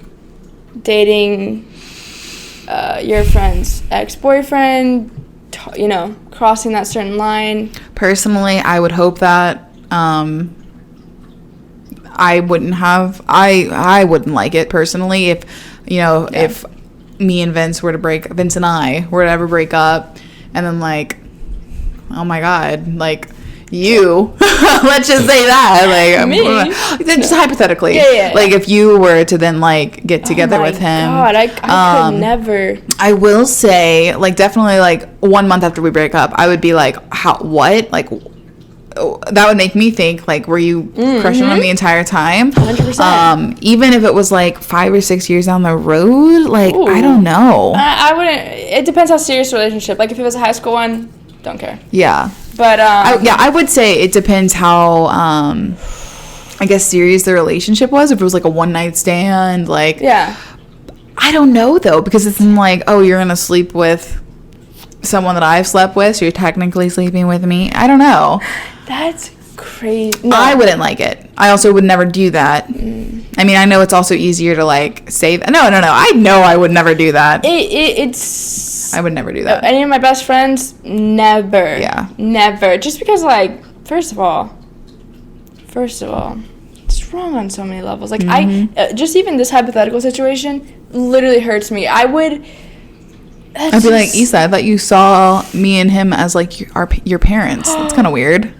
dating your friend's ex-boyfriend, crossing that certain line. Personally, I would hope that I wouldn't like it personally if if me and Vince and I were to ever break up, and then, like, oh my God, like, you let's just say that, like, Me? just hypothetically, Yeah. like, if you were to then, like, get together with him. God, I could never. I will say, like, definitely, like, 1 month after we break up, I would be like, what? Like, that would make me think, like, were you crushing on him the entire time? 100%. Even if it was, like, 5 or 6 years down the road, like, Ooh. I don't know. I wouldn't. It depends how serious the relationship. Like, if it was a high school one, don't care. Yeah. But I would say it depends how, I guess, serious the relationship was. If it was, like, a one-night stand, like, yeah. I don't know, though, because it's like, oh, you're gonna sleep with someone that I've slept with, so you're technically sleeping with me. I don't know. That's crazy. No. I wouldn't like it. I also would never do that. I mean, I know it's also easier to like say that. No. I know I would never do that. It's. I would never do that. Any of my best friends, never. Yeah. Never. Just because, like, first of all, it's wrong on so many levels. Like, just even this hypothetical situation literally hurts me. I'd be like, Issa, I thought you saw me and him as like your parents. That's kind of weird.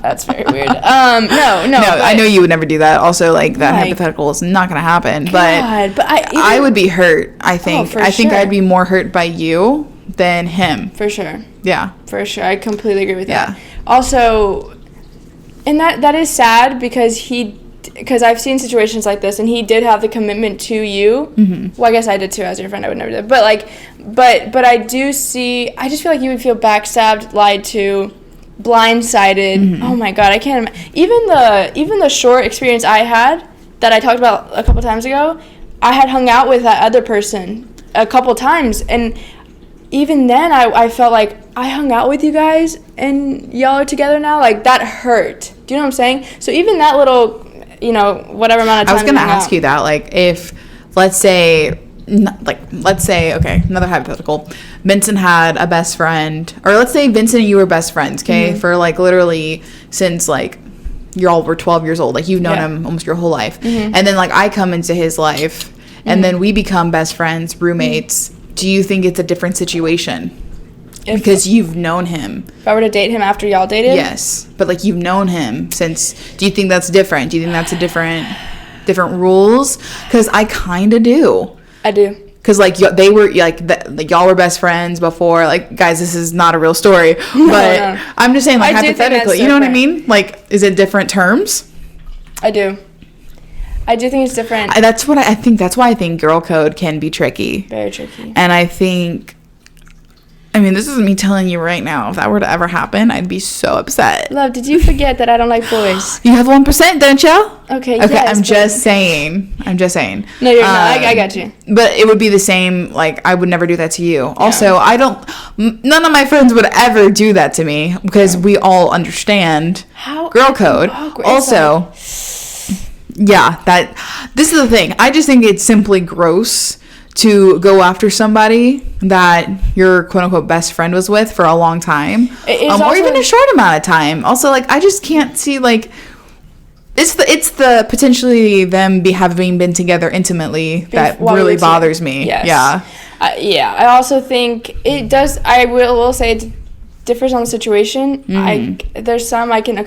That's very weird. No. I know you would never do that. Also, like that hypothetical is not gonna happen. But I would be hurt. I think. I think I'd be more hurt by you than him. For sure. Yeah. For sure. I completely agree with that. Also, and that is sad because I've seen situations like this, and he did have the commitment to you. Mm-hmm. Well, I guess I did too as your friend. I would never do that. But like, but I just feel like you would feel backstabbed, lied to, blindsided. Mm-hmm. Oh my God, I can't. Even the short experience I had that I talked about a couple times ago, I had hung out with that other person a couple times, and even then I felt like I hung out with you guys and y'all are together now. Like, that hurt. Do you know what I'm saying? So even that little, whatever amount of time. I was going to ask you that, like, if, let's say, okay, another hypothetical. Vincent had a best friend, or let's say Vincent and you were best friends, okay, mm-hmm. for, like, literally since, like, you all were 12 years old. Like, you've known him almost your whole life. Mm-hmm. And then, like, I come into his life, and then we become best friends, roommates. Mm-hmm. Do you think it's a different situation? Because you've known him. If I were to date him after y'all dated? Yes. But, like, you've known him since. Do you think that's different? Do you think that's a different rules? Because I kind of do. I do. Because, like, they were, like, y'all were best friends before. Like, guys, this is not a real story. But no. I'm just saying, like, hypothetically. You know what I mean? Like, is it different terms? I do. I do think it's different. That's what I think. That's why I think girl code can be tricky. Very tricky. And I think, I mean, this is me telling you right now. If that were to ever happen, I'd be so upset. Love, did you forget that I don't like boys? You have 1%, don't you? Okay, yes, I'm just saying. No, you're not. I got you. But it would be the same, like, I would never do that to you. Yeah. Also, none of my friends would ever do that to me because we all understand girl code. Also, this is the thing. I just think it's simply gross to go after somebody that your quote-unquote best friend was with for a long time, or even a short amount of time. Also, like, I just can't see, like, it's the potentially them having been together intimately that really bothers me. Yes. Yeah. I also think it does. I will say it differs on the situation. Mm-hmm. There's some I can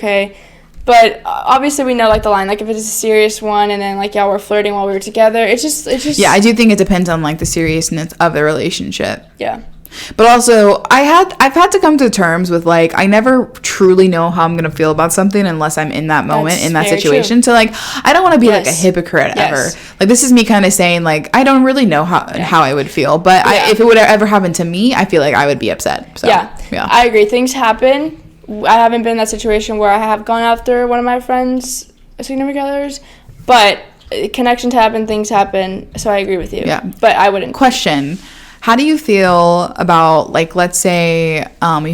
but obviously we know, like, the line, like, if it's a serious one and then, like, y'all were flirting while we were together, it's just yeah, I do think it depends on, like, the seriousness of the relationship. Yeah. But also, I've had to come to terms with, like, I never truly know how I'm going to feel about something unless I'm in that moment, in that situation. True. So, like, I don't want to be, like, a hypocrite ever. Like, this is me kind of saying, like, I don't really know how I would feel. But if it would ever happen to me, I feel like I would be upset. So, yeah. I agree. Things happen. I haven't been in that situation where I have gone after one of my friends' significant others, but connections happen, things happen, so I agree with you. Yeah. But I wouldn't. Question. How do you feel about, like, let's say you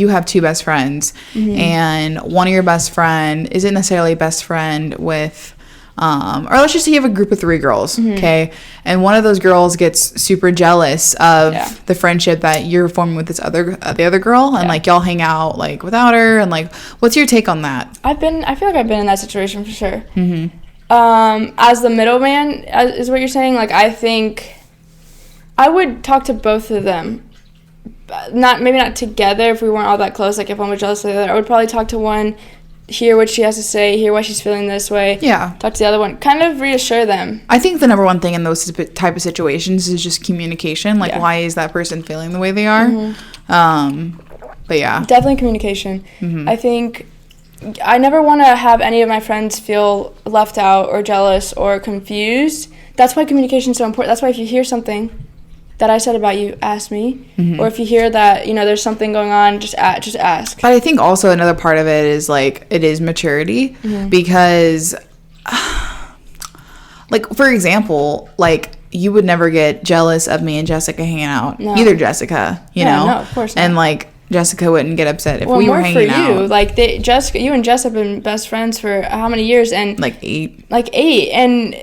have two best friends, mm-hmm. and one of your best friend isn't necessarily best friend with, or let's just say you have a group of 3 girls, mm-hmm. okay? And one of those girls gets super jealous of the friendship that you're forming with the other girl, and like y'all hang out like without her, and like, what's your take on that? I feel like I've been in that situation for sure. Mm-hmm. As the middleman, is what you're saying. Like, I think I would talk to both of them. Maybe not together if we weren't all that close. Like, if one was jealous of the other, I would probably talk to one, hear what she has to say, hear why she's feeling this way. Yeah. Talk to the other one. Kind of reassure them. I think the number one thing in those type of situations is just communication. Like, why is that person feeling the way they are? Mm-hmm. But yeah. Definitely communication. Mm-hmm. I think I never want to have any of my friends feel left out or jealous or confused. That's why communication is so important. That's why if you hear something that I said about you, ask me. Mm-hmm. Or if you hear that, there's something going on, just ask. But I think also another part of it is, like, it is maturity. Mm-hmm. Because, like, for example, like, you would never get jealous of me and Jessica hanging out. No. Either Jessica, you know? No, of course not. And, like, Jessica wouldn't get upset if well, we were more hanging for out. you. Like, you and Jess have been best friends for how many years? And Like 8. Like 8. And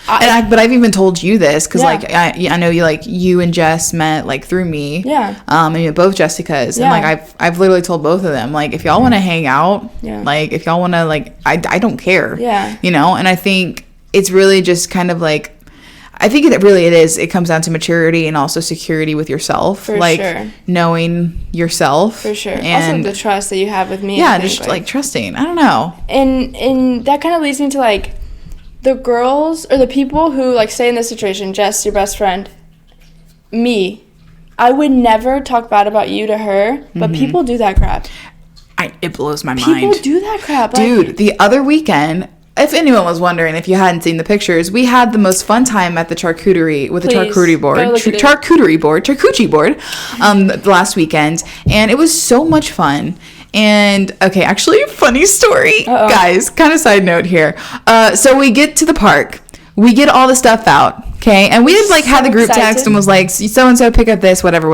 But I've even told you this because, Yeah. like, I know you and Jess met, like, through me. Yeah. And you're both Jessicas. Yeah. And, like, I've literally told both of them, like, if y'all want to hang out, Yeah. like, if y'all want to, like, I don't care. Yeah. You know? And I think it's really just kind of, like, I think it comes down to maturity and also security with yourself. For like, sure. knowing yourself. For sure. And, also the trust that you have with me. yeah, I think, just, like, trusting. I don't know. And that kind of leads me to, like, the girls or the people who, like, say in this situation, Jess, your best friend, me, I would never talk bad about you to her, but people do that crap. It blows my People mind. do that crap. Like, Dude, the other weekend, if anyone was wondering, if you hadn't seen the pictures, we had the most fun time at the charcuterie with the Please, charcuterie board, go look at it. charcuterie board, the last weekend, and it was so much fun. And okay, actually, funny story, Uh-oh. guys. Kind of side note here. So we get to the park, we get all the stuff out, okay, and we had like had the group excited. text and was like, so and so pick up this, whatever.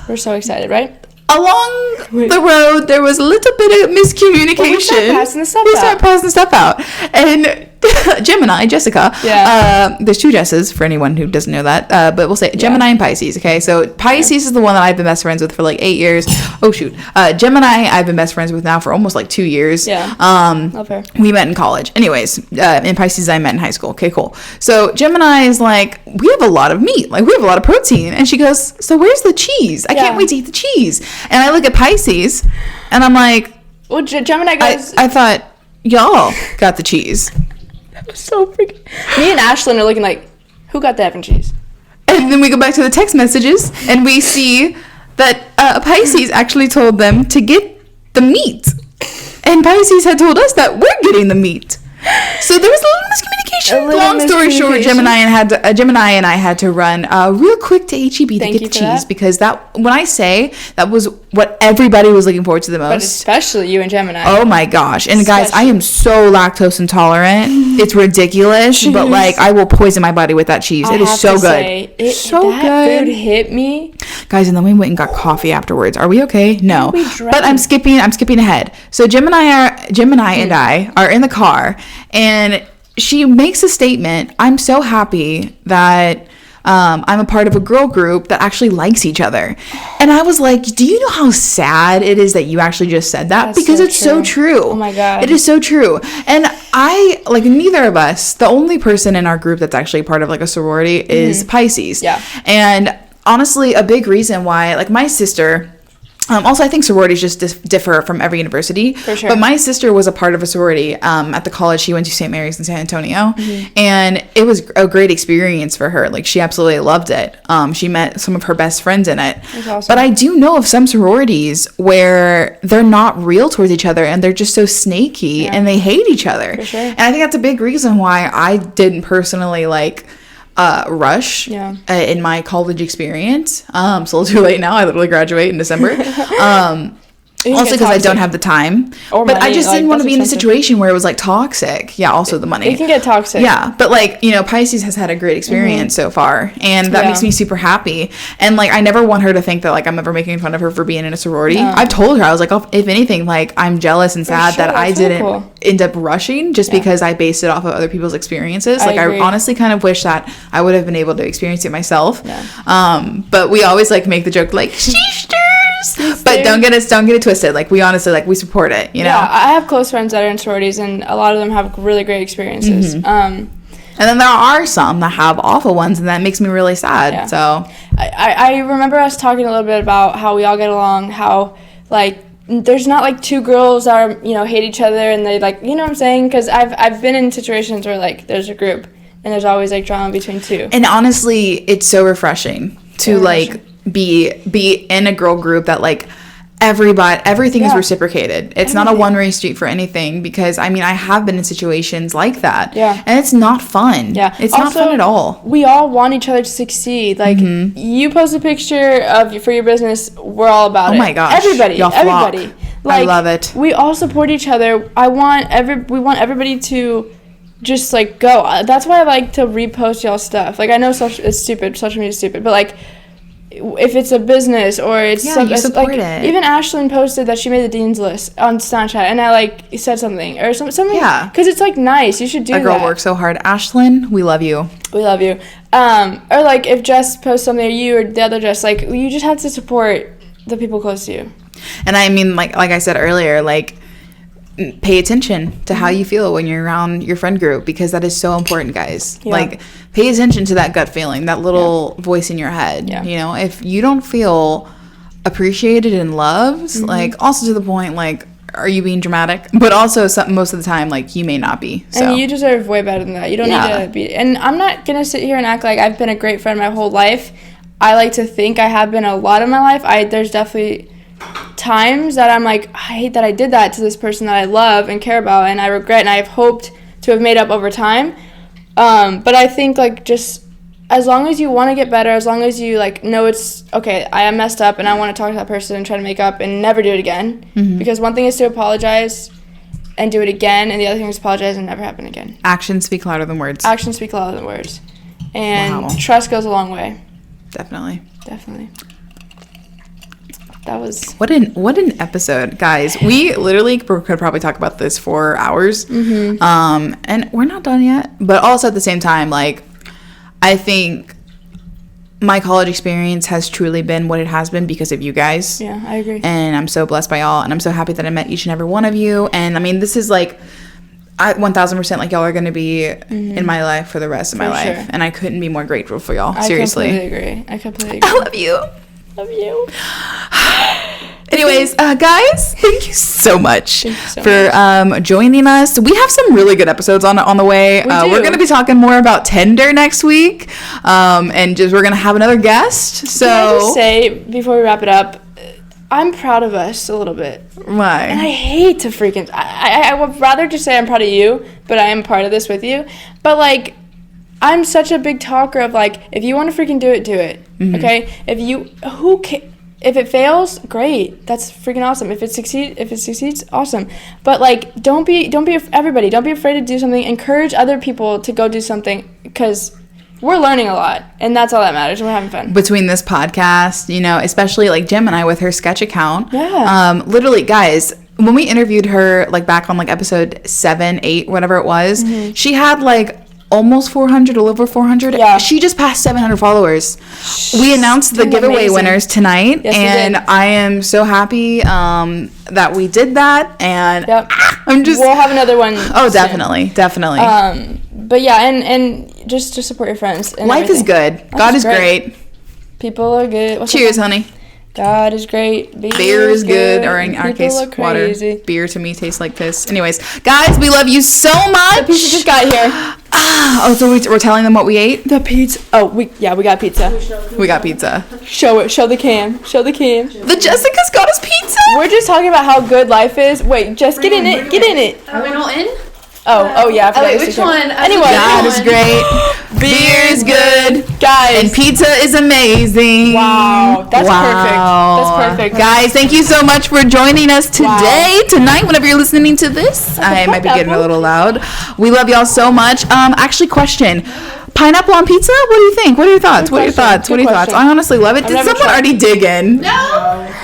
we're so excited, right? Along the road, there was a little bit of miscommunication. Well, we started passing the stuff We out. started passing the stuff out. And Gemini, Jessica, Yeah. there's 2 Jesses, for anyone who doesn't know that, but we'll say Gemini and Pisces, okay? So Pisces is the one that I've been best friends with for like 8 years. Oh, shoot. Gemini, I've been best friends with now for almost like 2 years. Yeah. Love her. We met in college. Anyways, in Pisces, I met in high school. Okay, cool. So Gemini is like, we have a lot of meat. Like, we have a lot of protein. And she goes, so where's the cheese? I can't Yeah. wait to eat the cheese. And I look at Pisces, and I'm like, Well, Gemini goes, I thought, y'all got the cheese. so freaking... Me and Ashlyn are looking like, who got the Evan cheese? And then we go back to the text messages, and we see that Pisces actually told them to get the meat. And Pisces had told us that we're getting the meat. So there was a little miscommunication. Long story short, Gemini and I had to run real quick to HEB to Thank get you the for cheese that. because when I say that was what everybody was looking forward to the But most. especially you and Gemini. Oh my gosh. And guys, I am so lactose intolerant. It's ridiculous, but like I will poison my body with that cheese. It is so good. That food hit me. Guys, and then we went and got coffee afterwards. Are we okay? No. We drank. But I'm skipping ahead. So Gemini and I are in the car, and she makes a statement. I'm so happy that I'm a part of a girl group that actually likes each other. And I was like, do you know how sad it is that you actually just said that? That's Because so it's so true. Oh my God. It is so true. And I, like, neither of us, the only person in our group that's actually part of like a sorority is Pisces. Yeah. And honestly, a big reason why, like, my sister, also I think sororities just differ from every university. For sure. But my sister was a part of a sorority at the college. She went to St. Mary's in San Antonio. And it was a great experience for her. Like, she absolutely loved it. She met some of her best friends in it. That's awesome. But I do know of some sororities where they're not real towards each other and they're just so snaky and they hate each other. For sure. And I think that's a big reason why I didn't personally like rush in my college experience. So it's too late now. I literally graduate in December. Also because I don't have the time. Or but I money, just like, didn't want to that's be in a expensive. situation where it was like toxic. Yeah, also the money. It can get toxic. Yeah, but like, you know, Pisces has had a great experience so far, and that makes me super happy. And like, I never want her to think that like I'm ever making fun of her for being in a sorority. I've told her, I was like, oh, if anything, like I'm jealous and sad sure, that I that's really didn't cool. end up rushing just because I based it off of other people's experiences. Like, I agree. honestly kind of wish that I would have been able to experience it myself. Yeah. But we always like make the joke like, sisters. But don't get it twisted. Like, we honestly, like, we support it, you know? Yeah, I have close friends that are in sororities, and a lot of them have really great experiences. And then there are some that have awful ones, and that makes me really sad. Yeah. So I remember us talking a little bit about how we all get along, how, like, there's not, like, 2 girls that are, you know, hate each other, and they, like, you know what I'm saying? Because I've been in situations where, like, there's a group, and there's always, like, drama between 2. And honestly, it's so refreshing to like be in a girl group that like everything is reciprocated. It's not a one-way street for anything, because I mean, I have been in situations like that. Yeah. And it's not fun. Yeah. It's not Also, fun at all. We all want each other to succeed. Like, you post a picture for your business, we're all about it. Oh my gosh. Everybody. Y'all flock. Everybody. I love it. We all support each other. We want everybody to just like go. That's why I like to repost y'all stuff. Like I know it's stupid, social media is stupid, but like if it's a business or it's Yeah, some, you support like it. even Ashlyn posted that she made the dean's list on Snapchat, and I like said something or something. Yeah. Because it's like nice. You should do That girl that. works so hard. Ashlyn, we love you. We love you. Or like if Jess posts something, or you or the other Jess, like you just have to support the people close to you. And I mean, like I said earlier, like pay attention to how you feel when you're around your friend group, because that is so important, guys. Yeah. Like pay attention to that gut feeling, that little voice in your head. Yeah. You know, if you don't feel appreciated and loved, like also to the point, like, are you being dramatic? But also most of the time, like, you may not be. So And you deserve way better than that. You don't need to be. And I'm not gonna sit here and act like I've been a great friend my whole life. I like to think I have been a lot of my life. There's definitely times that I'm like, I hate that I did that to this person that I love and care about, and I regret, and I've hoped to have made up over time. But I think like just as long as you want to get better, as long as you like know it's okay, I am messed up and I want to talk to that person and try to make up and never do it again. Because one thing is to apologize and do it again, and the other thing is apologize and never happen again. actions speak louder than words. Actions speak louder than words, and Wow. trust goes a long way. Definitely. That was What an episode, guys. We literally could probably talk about this for hours. And we're not done yet. But also at the same time, like, I think my college experience has truly been what it has been because of you guys. yeah, I agree. And I'm so blessed by y'all, and I'm so happy that I met each and every one of you. And I mean, this is like 1000% like y'all are going to be in my life for the rest of my For life. sure. And I couldn't be more grateful for y'all. I Seriously. I completely I agree. love you. Love you. Anyways, guys, thank you so much Thank you so for joining us. We have some really good episodes on the way. We We're do. going to be talking more about Tinder next week, and we're going to have another guest. So, Can I just say before we wrap it up, I'm proud of us a little bit. And why? I hate to freaking. I would rather just say I'm proud of you, but I am part of this with you. But like, I'm such a big talker of like, if you want to freaking do it, do it. Okay. If it fails, great. That's freaking awesome. If it succeeds, awesome. But like, don't be everybody. Don't be afraid to do something. Encourage other people to go do something, because we're learning a lot, and that's all that matters. We're having fun. Between this podcast, you know, especially like Gemini with her sketch account. Yeah. Literally, guys, when we interviewed her, like back on like episode 7, 8, whatever it was, she had like almost 400, a little over 400. Yeah. She just passed 700 followers. We announced the Doing giveaway amazing. winners tonight, Yes, we and did. I am so happy that we did that. And Yep. I'm just We'll have another one. oh, soon. definitely. But yeah, and just to support your friends. And Life is everything. good. God is great. People are good. What's that Cheers, song? honey. God is great. Beer is good, or in and our people case, are water. crazy. Beer to me tastes like piss. Anyways, guys, we love you so much. The pizza just got here. Oh, so we're telling them what we ate? The pizza. Oh, we got pizza. We got pizza. Show it. Show the cam. Show the cam. The Jessica's got us pizza. We're just talking about how good life is. Wait, Jess, get in it. Get in it. Are we not in? Oh yeah. I forgot wait, you which said- one? Anyway, God is great. Beer is good. guys. And pizza is amazing. Wow, that's perfect. That's perfect. Guys, thank you so much for joining us today, tonight, whenever you're listening to this. I might be getting a little loud. We love y'all so much. Actually, question. Pineapple on pizza? What do you think? What are your thoughts? What are your thoughts? What are your thoughts? I honestly love it. Did never someone tried. already dig in? No.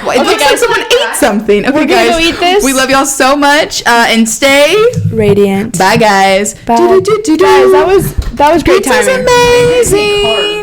Well, it Okay, looks like guys. someone ate something. Okay, We're gonna guys. go eat this. We love y'all so much. And stay. Radiant. Bye, guys. Bye. Do-do-do-do-do. Guys, that was great Pizza's timing. amazing.